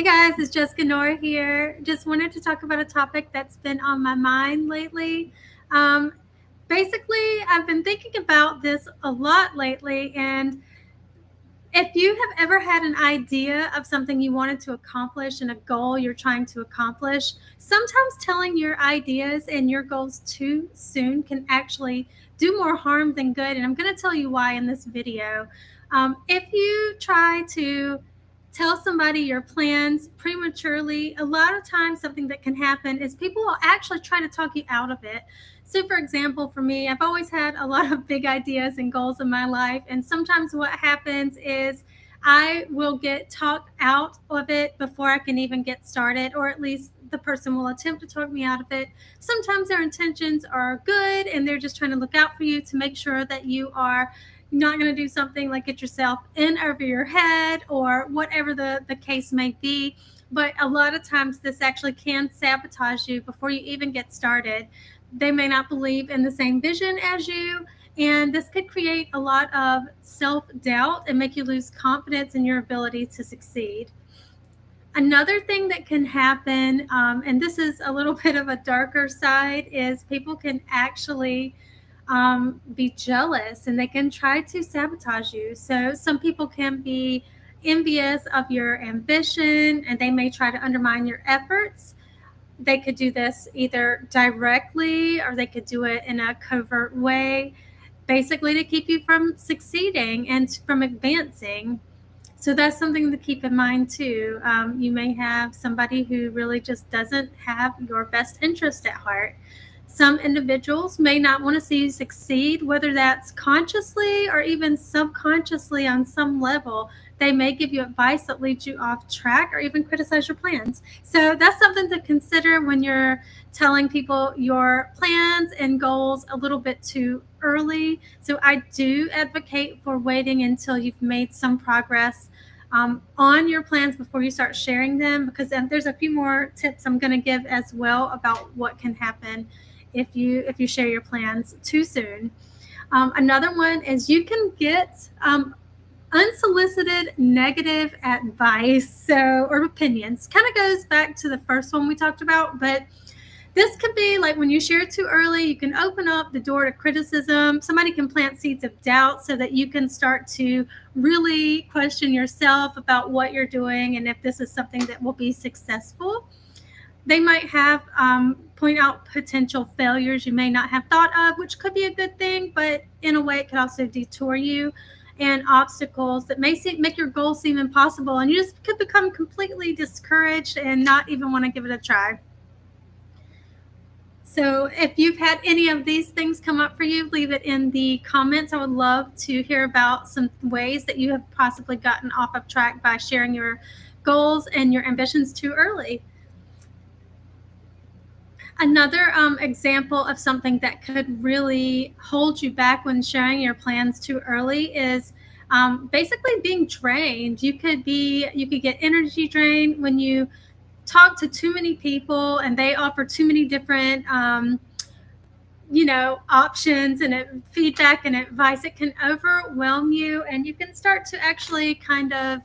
Hey guys, it's Jessica Nora here. Just wanted to talk about a topic that's been on my mind lately. Um, Basically, I've been thinking about this a lot lately, and if you have ever had an idea of something you wanted to accomplish and a goal you're trying to accomplish, sometimes telling your ideas and your goals too soon can actually do more harm than good. And I'm going to tell you why in this video. If you try to tell somebody your plans prematurely, a lot of times something that can happen is people will actually try to talk you out of it. So, for example, for me, I've always had a lot of big ideas and goals in my life. And sometimes what happens is I will get talked out of it before I can even get started, or at least the person will attempt to talk me out of it. Sometimes their intentions are good and they're just trying to look out for you to make sure that you are not going to do something like get yourself in over your head or whatever the case may be. But a lot of times this actually can sabotage you before you even get started. They may not believe in the same vision as you, and this could create a lot of self doubt and make you lose confidence in your ability to succeed. Another thing that can happen, and this is a little bit of a darker side, is people can actually be jealous and they can try to sabotage you. So, some people can be envious of your ambition and they may try to undermine your efforts. They could do this either directly or they could do it in a covert way, basically to keep you from succeeding and from advancing. So that's something to keep in mind too. You may have somebody who really just doesn't have your best interest at heart. Some individuals may not want to see you succeed, whether that's consciously or even subconsciously on some level. They may give you advice that leads you off track or even criticize your plans. So that's something to consider when you're telling people your plans and goals a little bit too early. So I do advocate for waiting until you've made some progress on your plans before you start sharing them, because there's a few more tips I'm going to give as well about what can happen if you share your plans too soon. Another one is you can get unsolicited negative advice, or opinions. Kind of goes back to the first one we talked about, but this could be like when you share too early, you can open up the door to criticism. Somebody can plant seeds of doubt so that you can start to really question yourself about what you're doing and if this is something that will be successful. They might have point out potential failures you may not have thought of, which could be a good thing, but in a way it could also detour you, and obstacles that may make your goal seem impossible, and you just could become completely discouraged and not even want to give it a try. So if you've had any of these things come up for you, leave it in the comments. I would love to hear about some ways that you have possibly gotten off of track by sharing your goals and your ambitions too early. Another example of something that could really hold you back when sharing your plans too early is basically being drained. You could get energy drained when you talk to too many people and they offer too many different options and feedback and advice. It can overwhelm you, and you can start to actually kind of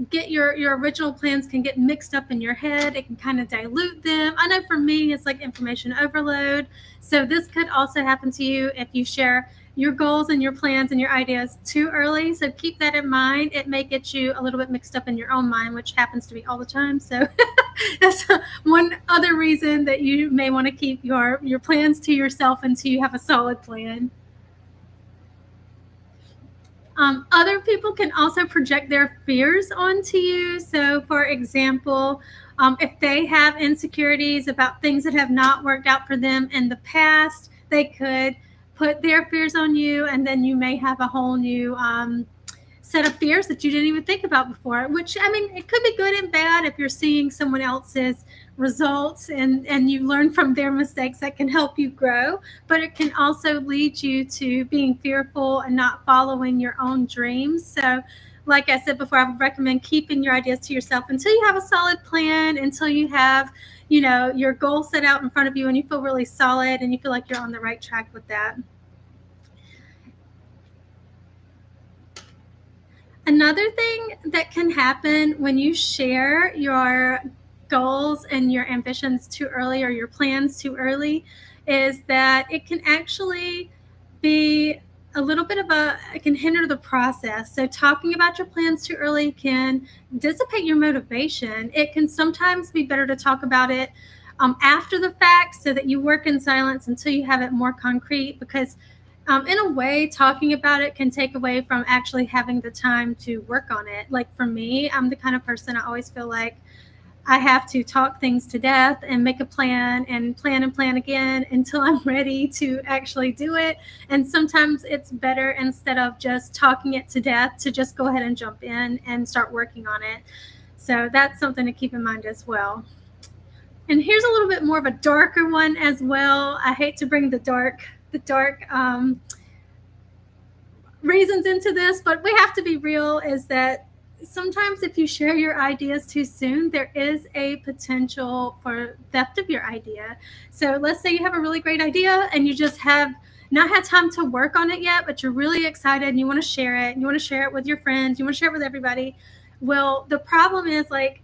get your original plans can get mixed up in your head. It can kind of dilute them. I know for me it's like information overload. So this could also happen to you if you share your goals and your plans and your ideas too early. So keep that in mind. It may get you a little bit mixed up in your own mind, which happens to me all the time. So that's one other reason that you may want to keep your plans to yourself until you have a solid plan. Other people can also project their fears onto you. So, for example, if they have insecurities about things that have not worked out for them in the past, they could put their fears on you, and then you may have a whole new set of fears that you didn't even think about before, which, I mean, it could be good and bad. If you're seeing someone else's results and you learn from their mistakes, that can help you grow, but it can also lead you to being fearful and not following your own dreams. So like I said before, I would recommend keeping your ideas to yourself until you have a solid plan, until you have your goal set out in front of you and you feel really solid and you feel like you're on the right track with that. Another thing that can happen when you share your goals and your ambitions too early or your plans too early is that it can actually be a little bit of it can hinder the process. So, talking about your plans too early can dissipate your motivation. It can sometimes be better to talk about it after the fact so that you work in silence until you have it more concrete because in a way, talking about it can take away from actually having the time to work on it. Like for me, I'm the kind of person I always feel like I have to talk things to death and make a plan and plan again until I'm ready to actually do it. And sometimes it's better instead of just talking it to death to just go ahead and jump in and start working on it. So that's something to keep in mind as well. And here's a little bit more of a darker one as well. I hate to bring the dark reasons into this, but we have to be real is that sometimes if you share your ideas too soon, there is a potential for theft of your idea. So let's say you have a really great idea and you just have not had time to work on it yet, but you're really excited and you want to share it and you want to share it with your friends, you want to share it with everybody. Well, the problem is like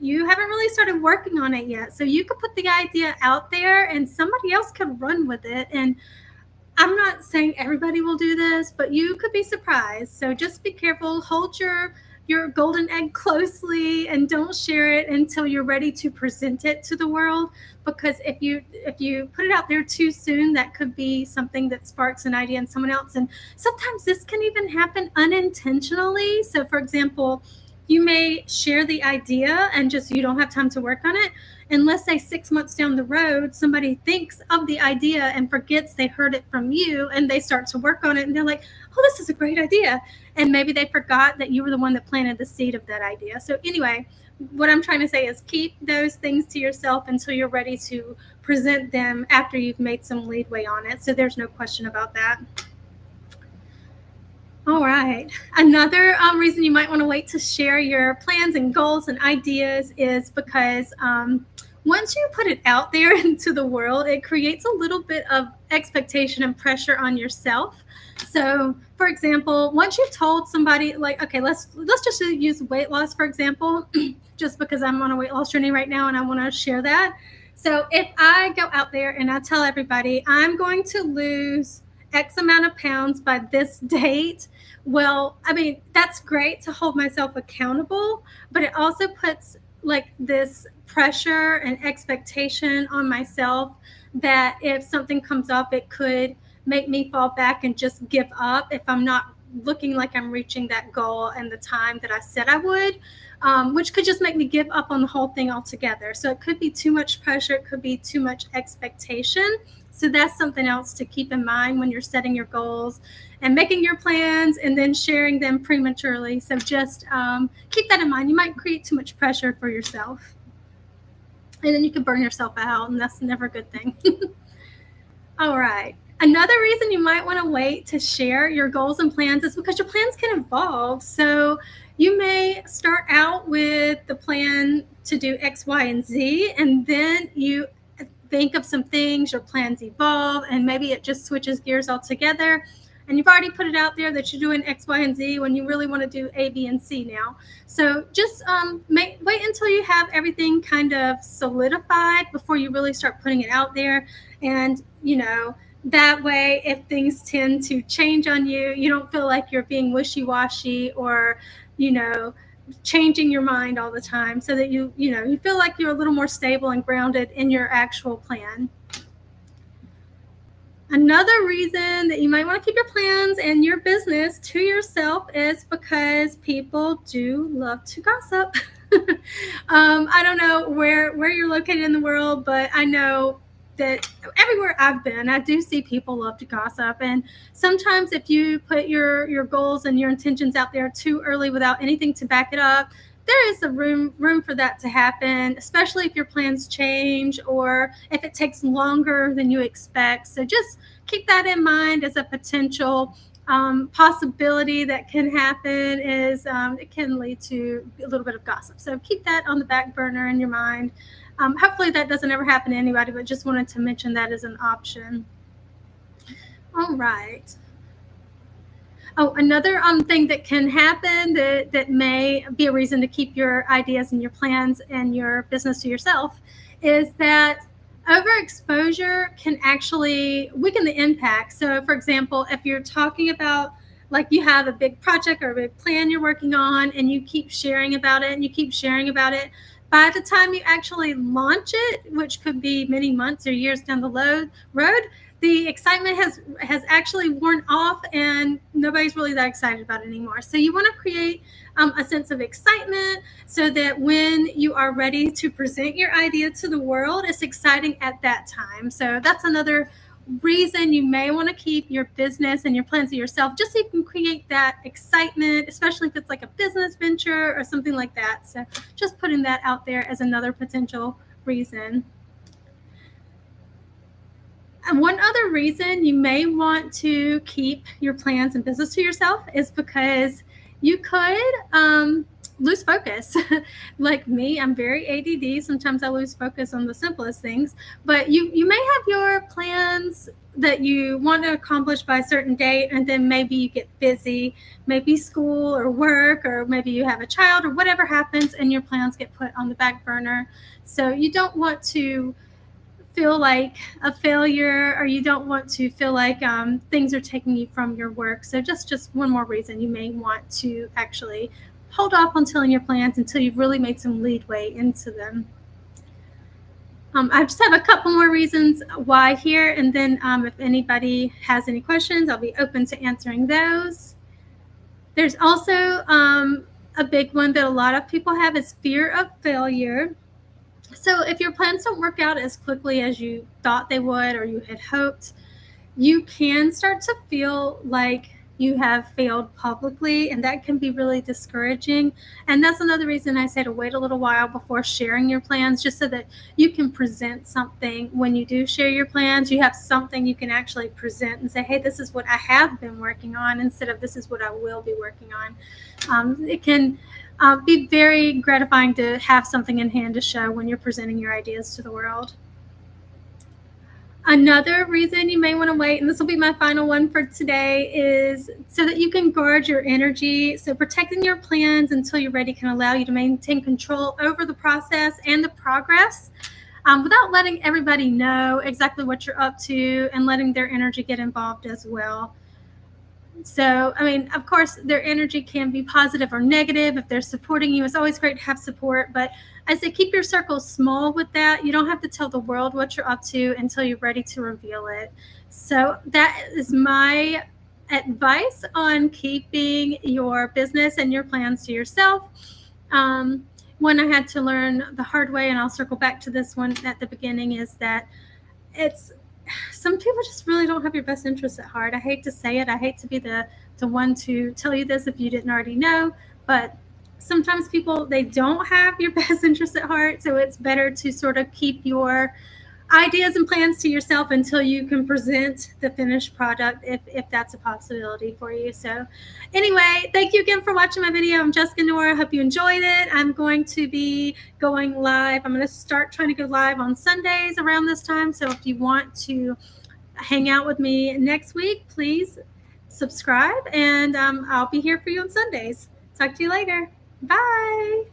you haven't really started working on it yet. So you could put the idea out there and somebody else could run with it. And I'm not saying everybody will do this, but you could be surprised. So just be careful. Hold your golden egg closely and don't share it until you're ready to present it to the world because if you put it out there too soon, that could be something that sparks an idea in someone else. And sometimes this can even happen unintentionally. So for example, you may share the idea and just you don't have time to work on it, and let's say 6 months down the road, somebody thinks of the idea and forgets they heard it from you and they start to work on it and they're like, oh, this is a great idea. And maybe they forgot that you were the one that planted the seed of that idea. So, anyway, what I'm trying to say is keep those things to yourself until you're ready to present them after you've made some leadway on it. So, there's no question about that. All right. Another reason you might want to wait to share your plans and goals and ideas is because once you put it out there into the world, it creates a little bit of expectation and pressure on yourself. So, for example, once you've told somebody, like, okay, let's just use weight loss for example, just because I'm on a weight loss journey right now and I want to share that. So, if I go out there and I tell everybody I'm going to lose X amount of pounds by this date, well, I mean, that's great to hold myself accountable, but it also puts like this pressure and expectation on myself that if something comes up, it could make me fall back and just give up if I'm not looking like I'm reaching that goal and the time that I said I would, which could just make me give up on the whole thing altogether. So it could be too much pressure, it could be too much expectation. So that's something else to keep in mind when you're setting your goals and making your plans and then sharing them prematurely. So just keep that in mind. You might create too much pressure for yourself. And then you can burn yourself out, and that's never a good thing. All right. Another reason you might want to wait to share your goals and plans is because your plans can evolve. So you may start out with the plan to do X, Y, and Z, and then you think of some things, your plans evolve, and maybe it just switches gears altogether. And you've already put it out there that you're doing X, Y, and Z when you really want to do A, B, and C now. So just wait until you have everything kind of solidified before you really start putting it out there. And, that way, if things tend to change on you, you don't feel like you're being wishy-washy or, you know, changing your mind all the time, so that you feel like you're a little more stable and grounded in your actual plan. Another reason that you might want to keep your plans and your business to yourself is because people do love to gossip. I don't know where you're located in the world, but I know that everywhere I've been, I do see people love to gossip. And sometimes if you put your goals and your intentions out there too early without anything to back it up, there is a room for that to happen, especially if your plans change or if it takes longer than you expect. So just keep that in mind as a potential possibility that can happen. Is it can lead to a little bit of gossip. So keep that on the back burner in your mind. Hopefully that doesn't ever happen to anybody, but just wanted to mention that as an option. All right. Oh, another thing that can happen that may be a reason to keep your ideas and your plans and your business to yourself is that overexposure can actually weaken the impact. So, for example, if you're talking about like you have a big project or a big plan you're working on and you keep sharing about it and you keep sharing about it, by the time you actually launch it, which could be many months or years down the road, the excitement has actually worn off and nobody's really that excited about it anymore. So you want to create a sense of excitement so that when you are ready to present your idea to the world, it's exciting at that time. So that's another reason you may want to keep your business and your plans to yourself, just so you can create that excitement, especially if it's like a business venture or something like that. So just putting that out there as another potential reason. And one other reason you may want to keep your plans and business to yourself is because you could lose focus. Like me, I'm very ADD. Sometimes I lose focus on the simplest things. But you may have your plans that you want to accomplish by a certain date, and then maybe you get busy, maybe school or work, or maybe you have a child or whatever happens, and your plans get put on the back burner. So you don't want to feel like a failure, or you don't want to feel like things are taking you from your work. So just one more reason you may want to actually hold off on telling your plans until you've really made some leadway into them. I just have a couple more reasons why here, and then if anybody has any questions, I'll be open to answering those. There's also a big one that a lot of people have is fear of failure. So if your plans don't work out as quickly as you thought they would or you had hoped, you can start to feel like you have failed publicly, and that can be really discouraging. And that's another reason I say to wait a little while before sharing your plans, just so that you can present something when you do share your plans. You have something you can actually present and say, hey, this is what I have been working on, instead of this is what I will be working on. It can be very gratifying to have something in hand to show when you're presenting your ideas to the world. Another reason you may want to wait, and this will be my final one for today, is so that you can guard your energy. So protecting your plans until you're ready can allow you to maintain control over the process and the progress without letting everybody know exactly what you're up to and letting their energy get involved as well. So, I mean, of course, their energy can be positive or negative. If they're supporting you, it's always great to have support. But I say keep your circle small with that. You don't have to tell the world what you're up to until you're ready to reveal it. So, that is my advice on keeping your business and your plans to yourself. One I had to learn the hard way, and I'll circle back to this one at the beginning, is that it's some people just really don't have your best interests at heart. I hate to say it. I hate to be the one to tell you this if you didn't already know, but sometimes people, they don't have your best interests at heart. So it's better to sort of keep your ideas and plans to yourself until you can present the finished product, if that's a possibility for you. So anyway, thank you again for watching my video. I'm Jessica Nora. I hope you enjoyed it. I'm going to be going live. I'm going to start trying to go live on Sundays around this time. So if you want to hang out with me next week, please subscribe, and I'll be here for you on Sundays. Talk to you later. Bye.